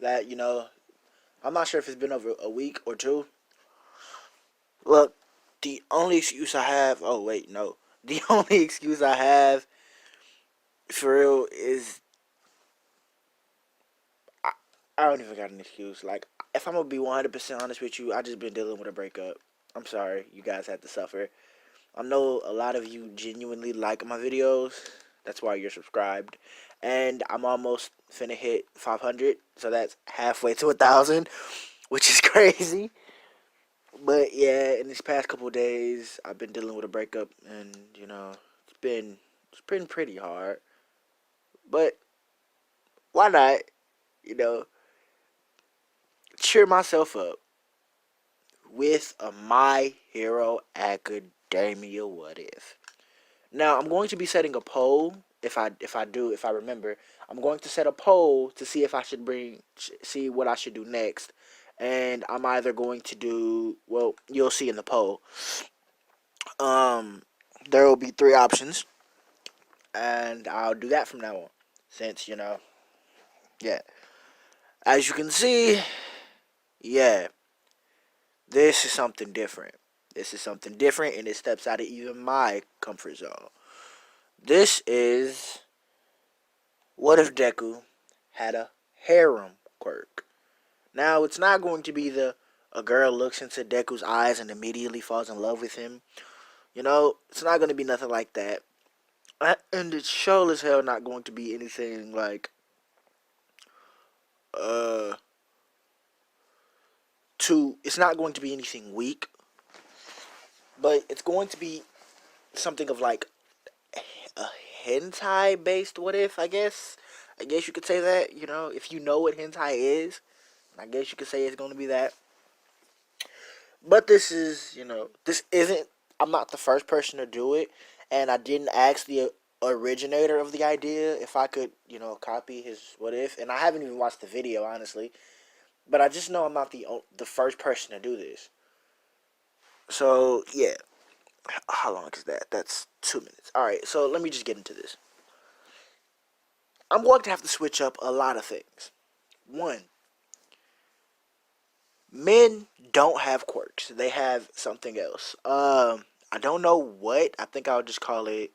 that, I'm not sure if it's been over a week or two. Look, the only excuse I have, oh, wait, no. The only excuse I have, for real, is I, I don't even got an excuse. Like, if I'm going to be 100% honest with you, I just been dealing with a breakup. I'm sorry, you guys had to suffer. I know a lot of you genuinely like my videos. That's why you're subscribed. And I'm almost finna hit 500, so that's halfway to 1,000, which is crazy. But yeah, in these past couple of days, I've been dealing with a breakup, and it's been pretty hard. But why not? You know, cheer myself up with a My Hero Academia What If. Now I'm going to be setting a poll. If I remember, I'm going to set a poll to see if I should see what I should do next, and I'm either going to do, well, you'll see in the poll. Um, there will be three options, and I'll do that from now on. Since yeah, as you can see, yeah, this is something different. This is something different, and it steps out of even my comfort zone. This is, what if Deku had a harem quirk? Now, it's not going to be a girl looks into Deku's eyes and immediately falls in love with him. It's not going to be nothing like that. And it's sure as hell not going to be anything like, uh, it's not going to be anything weak, but it's going to be something of like a hentai based what if, I guess. I guess you could say that, if you know what hentai is, I guess you could say it's going to be that. But this isn't, I'm not the first person to do it, and I didn't ask the originator of the idea if I could, copy his what if, and I haven't even watched the video, honestly, but I just know I'm not the first person to do this. So, yeah. How long is that? That's 2 minutes. Alright, so let me just get into this. I'm going to have to switch up a lot of things. One, men don't have quirks. They have something else. I don't know what. I think I'll just call it.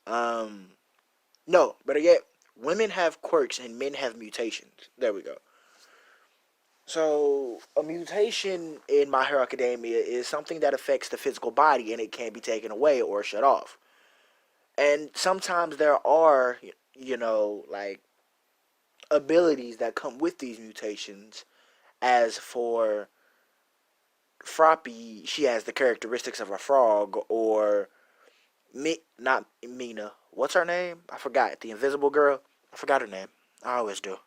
Um, no, better yet, women have quirks and men have mutations. There we go. So a mutation in My Hero Academia is something that affects the physical body and it can't be taken away or shut off. And sometimes there are, like abilities that come with these mutations. As for Froppy, she has the characteristics of a frog, or not Mina. What's her name? I forgot. The Invisible Girl. I forgot her name. I always do.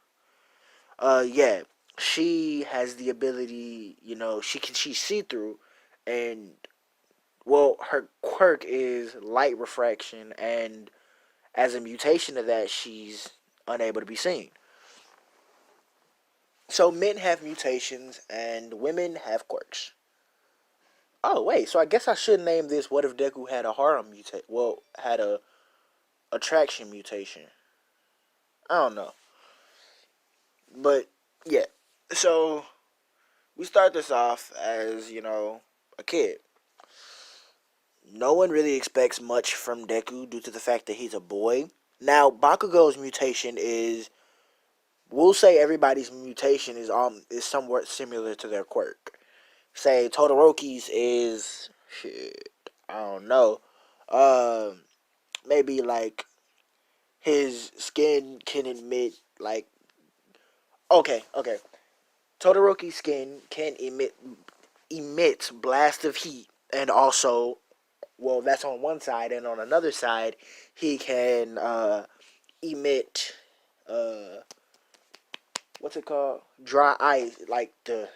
Yeah, she has the ability. She's see through, and well, her quirk is light refraction, and as a mutation of that, she's unable to be seen. So men have mutations, and women have quirks. Oh wait, so I guess I should name this "What if Deku had a harem mutation?" Well, had a attraction mutation. I don't know, but yeah. So we start this off as a kid. No one really expects much from Deku due to the fact that he's a boy. Now Bakugo's mutation is, we'll say everybody's mutation is somewhat similar to their quirk. Say Todoroki's is, shit, I don't know. Um, Maybe like his skin can emit, like, okay. Todoroki's skin can emits blast of heat, and also, well, that's on one side, and on another side, he can emit, uh what's it called, dry ice, like the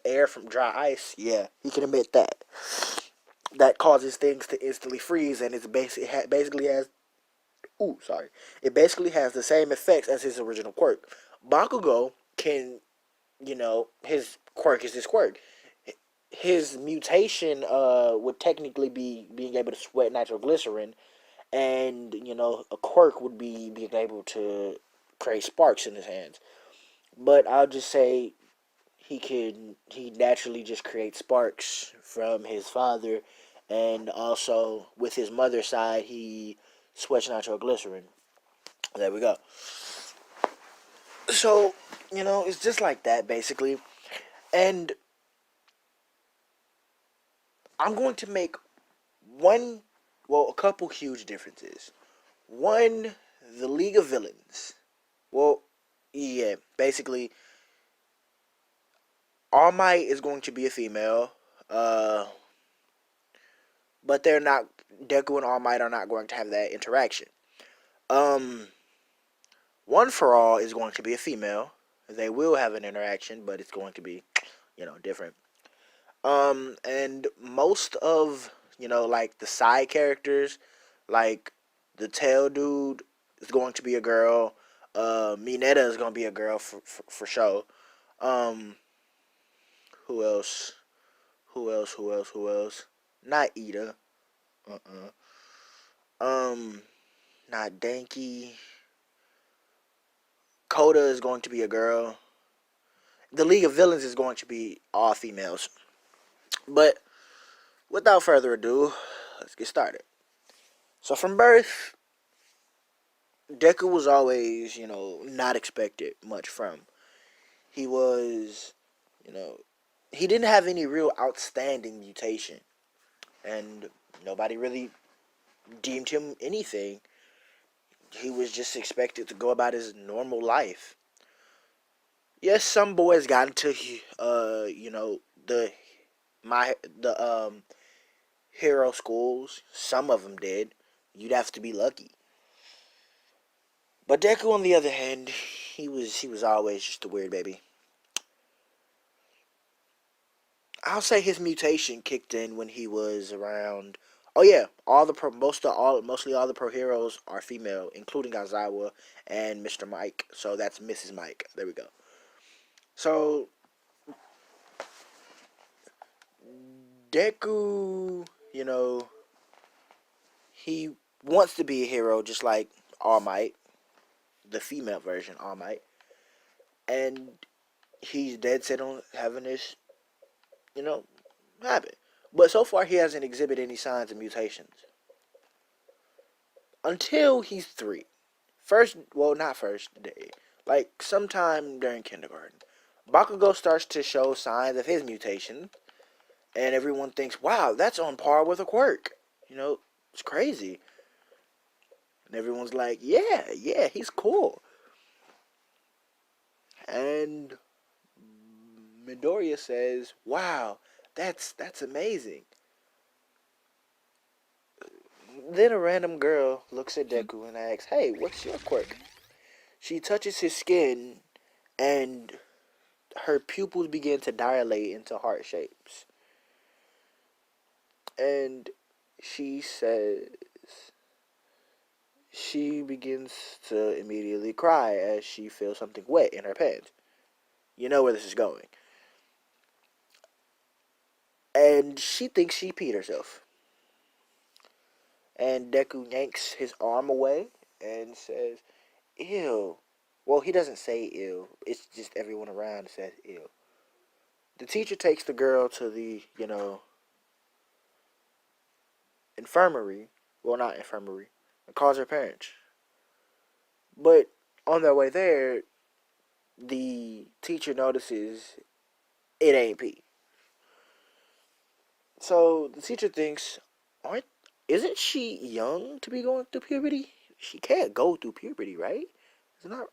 air from dry ice. Yeah, he can emit that. That causes things to instantly freeze, and basically has, ooh, sorry, it basically has the same effects as his original quirk. Bakugo can, his quirk is his quirk. His mutation would technically be being able to sweat nitroglycerin, and a quirk would be being able to create sparks in his hands. But I'll just say he naturally just creates sparks from his father, and also with his mother's side he sweats nitroglycerin. There we go. So, it's just like that basically. And I'm going to make one, well, a couple huge differences. One, the League of Villains. Well, yeah, basically, All Might is going to be a female, uh, but they're not. Deku and All Might are not going to have that interaction. Um, One for All is going to be a female. They will have an interaction, but it's going to be, different. And most of, like the side characters, like the tail dude is going to be a girl. Mineta is going to be a girl for sure. Um, who else? Who else? Who else? Who else? Not Ida. Um, Not Danky. Coda is going to be a girl. The League of Villains is going to be all females. But without further ado, let's get started. So from birth, Deku was always, not expected much from. He was, you know, he didn't have any real outstanding mutation, and nobody really deemed him anything. He was just expected to go about his normal life. Yes, some boys got into, the my the hero schools. Some of them did. You'd have to be lucky. But Deku, on the other hand, he was always just a weird baby. I'll say his mutation kicked in when he was around. Oh yeah, mostly all the pro heroes are female, including Aizawa and Mr. Mike. So that's Mrs. Mike. There we go. So Deku, he wants to be a hero, just like All Might, the female version All Might, and he's dead set on having this, you know, happen. But so far, he hasn't exhibited any signs of mutations until he's 3. First, well, not first day, like sometime during kindergarten, Bakugo starts to show signs of his mutation, and everyone thinks, "Wow, that's on par with a quirk." It's crazy, and everyone's like, "Yeah, yeah, he's cool." And Midoriya says, "Wow, that's amazing." Then a random girl looks at Deku and asks, "Hey, what's your quirk?" She touches his skin, and her pupils begin to dilate into heart shapes. And she says she begins to immediately cry as she feels something wet in her pants. You know where this is going. And she thinks she peed herself. And Deku yanks his arm away and says, "Ew." Well, he doesn't say ew. It's just everyone around says ew. The teacher takes the girl to the, infirmary. Well, not infirmary. And calls her parents. But on their way there, the teacher notices it ain't pee. So the teacher thinks, aren't isn't she young to be going through puberty? She can't go through puberty, right?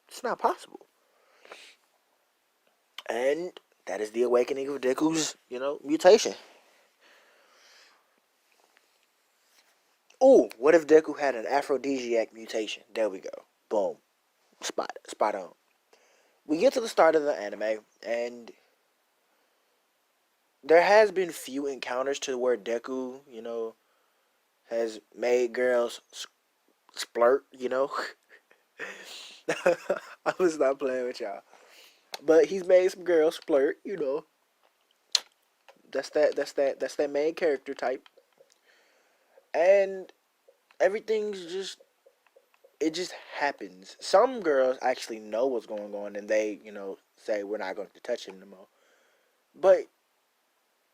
It's not possible. And that is the awakening of Deku's, mutation. Ooh, what if Deku had an aphrodisiac mutation? There we go. Boom. Spot on. We get to the start of the anime, and there has been few encounters to where Deku, has made girls splurt. I was not playing with y'all. But he's made some girls flirt. That's that main character type. And everything's just it just happens. Some girls actually know what's going on, and they, say we're not going to touch him no more. But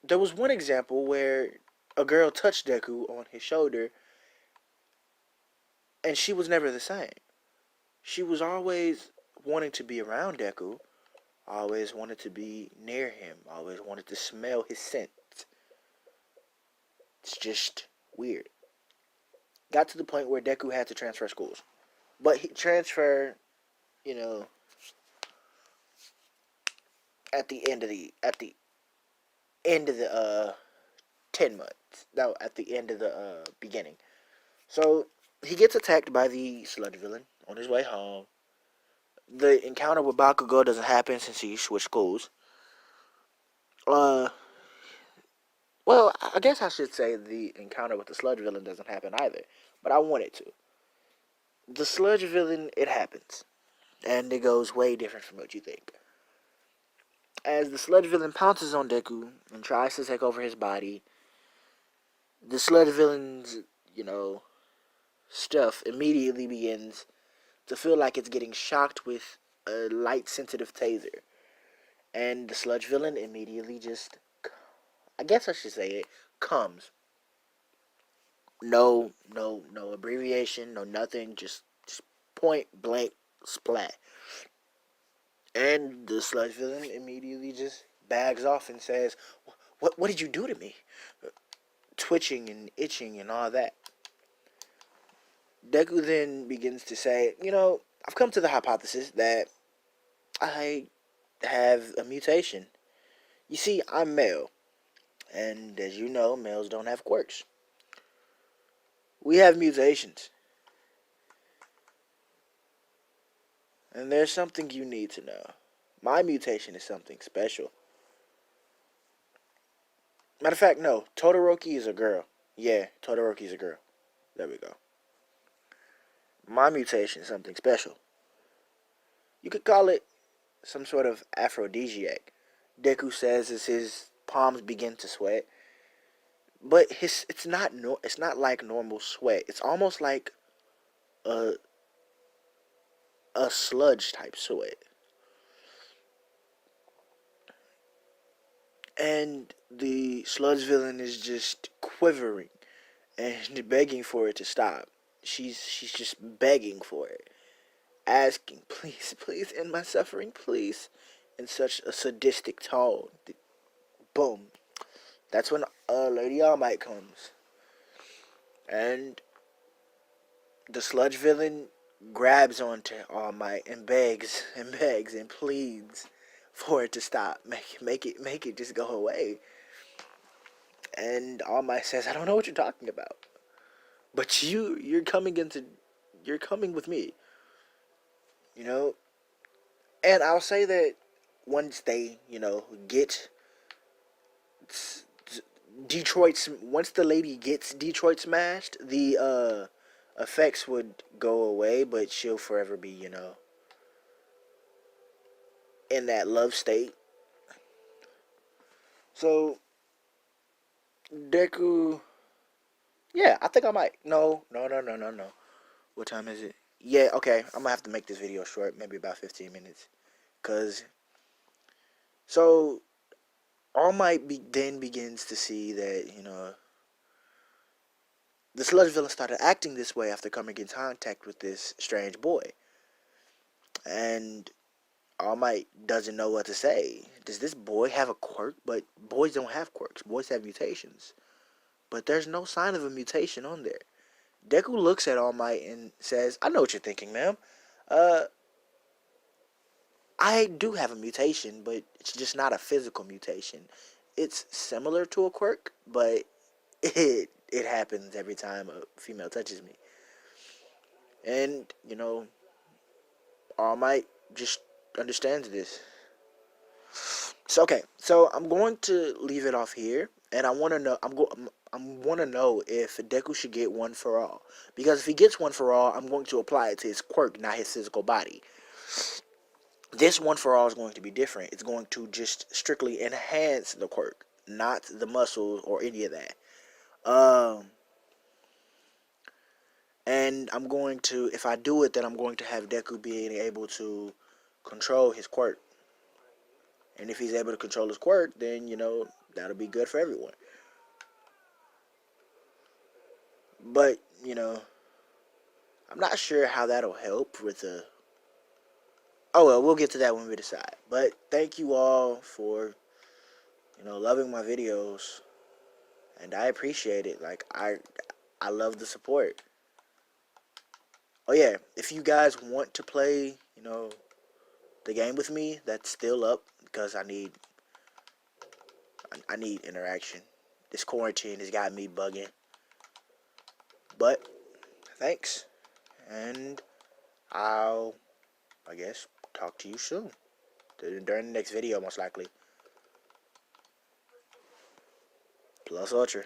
there was one example where a girl touched Deku on his shoulder, and she was never the same. She was always wanting to be around Deku, always wanted to be near him, always wanted to smell his scent. It's just weird. Got to the point where Deku had to transfer schools. But he transferred, you know, at the end of the 10 months. No, at the end of the beginning. So he gets attacked by the Sludge villain on his way home. The encounter with Bakugo doesn't happen since he switched schools. Uh, well, I guess I should say the encounter with the Sludge villain doesn't happen either, but I want it to. The Sludge villain, it happens, and it goes way different from what you think. As the Sludge villain pounces on Deku and tries to take over his body, the Sludge villain's, stuff immediately begins to feel like it's getting shocked with a light-sensitive taser. And the Sludge villain immediately just, I guess I should say it, comes. No abbreviation, no nothing, just point blank splat. And the Sludge villain immediately just bags off and says, What did you do to me? Twitching and itching and all that. Deku then begins to say, I've come to the hypothesis that I have a mutation. You see, I'm male. And as you know, males don't have quirks. We have mutations. And there's something you need to know. My mutation is something special. Matter of fact, no. Todoroki is a girl. Yeah, Todoroki is a girl. There we go. My mutation is something special. You could call it some sort of aphrodisiac. Deku says as his palms begin to sweat. But it's not like normal sweat. It's almost like a sludge type sweat. And the Sludge villain is just quivering and begging for it to stop. She's just begging for it, asking, please end my suffering, please, in such a sadistic tone. Boom. That's when Lady All Might comes. And the Sludge villain grabs onto All Might and begs and pleads for it to stop. Make it just go away. And All Might says, I don't know what you're talking about. But you're coming with me. And I'll say that once they, get once the lady gets Detroit smashed, the effects would go away, but she'll forever be, in that love state. So Deku, yeah, I think I might. No. What time is it? Yeah, okay, I'm gonna have to make this video short, maybe about 15 minutes. So All Might then begins to see that, the Sludge villain started acting this way after coming in contact with this strange boy. And All Might doesn't know what to say. Does this boy have a quirk? But boys don't have quirks. Boys have mutations. But there's no sign of a mutation on there. Deku looks at All Might and says, I know what you're thinking, ma'am. I do have a mutation, but it's just not a physical mutation. It's similar to a quirk, but it happens every time a female touches me. And, All Might just understands this. So I'm going to leave it off here, and I want to know. I want to know if Deku should get one for all, because if he gets one for all, I'm going to apply it to his quirk, not his physical body. This one for all is going to be different. It's going to just strictly enhance the quirk, not the muscles or any of that. And I'm going to, if I do it, then I'm going to have Deku being able to control his quirk. And if he's able to control his quirk, then, you know, that'll be good for everyone. But, you know, I'm not sure how that'll help with the... Oh, well, we'll get to that when we decide. But thank you all for, you know, loving my videos. And I appreciate it. Like, I love the support. Oh, yeah, if you guys want to play, you know, the game with me, that's still up. Because I need interaction. This quarantine has got me bugging. But, thanks. And I'll, I guess, talk to you soon. During the next video, most likely. Plus Ultra.